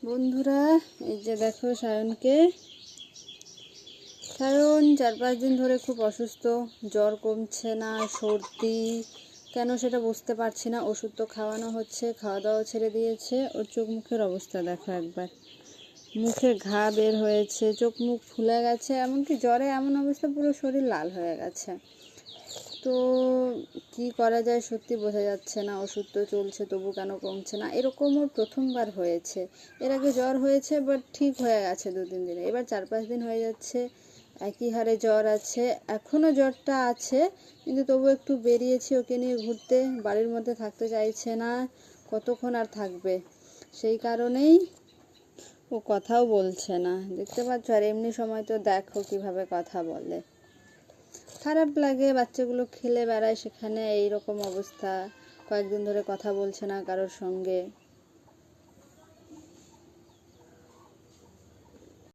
বন্ধুরা, এই যে দেখো সায়ন 4-5 দিন ধরে খুব অসুস্থ। জ্বর কমছে না, সর্দি কেন সেটা বুঝতে পারছি না। ওষুধ তো খাওয়ানো হচ্ছে, খাওয়া দাওয়া ছেড়ে দিয়েছে। ওর চোখ মুখের অবস্থা দেখো একবার, মুখে ঘা বের হয়েছে, চোখ মুখ ফুলে গেছে, এমনকি জ্বরে এমন অবস্থা পুরো শরীর লাল হয়ে গেছে। তো কি করা যায় সত্যি বোঝা যাচ্ছে না। ওষুধ তো চলছে, তবু কেন কমছে না। এরকম ওর প্রথমবার হয়েছে। এর আগে জ্বর হয়েছে, বাট ঠিক হয়ে গেছে 2-3 দিনে। এবার 4-5 দিন হয়ে যাচ্ছে, একই হারে জ্বর আছে। এখনও জ্বরটা আছে, কিন্তু তবু একটু বেরিয়েছি ওকে নিয়ে ঘুরতে। বাড়ির মধ্যে থাকতে চাইছে না, কতক্ষণ আর থাকবে। সেই কারণেই ও কথাও বলছে না, দেখতে পাচ্ছ। আর এমনি সময় তো দেখো কিভাবে কথা বলে। খারাপ লাগে, বাচ্চাগুলো খেলে বেড়ায়, সেখানে এই রকম অবস্থা। কয়েকদিন ধরে কথা বলছে না কারোর সঙ্গে।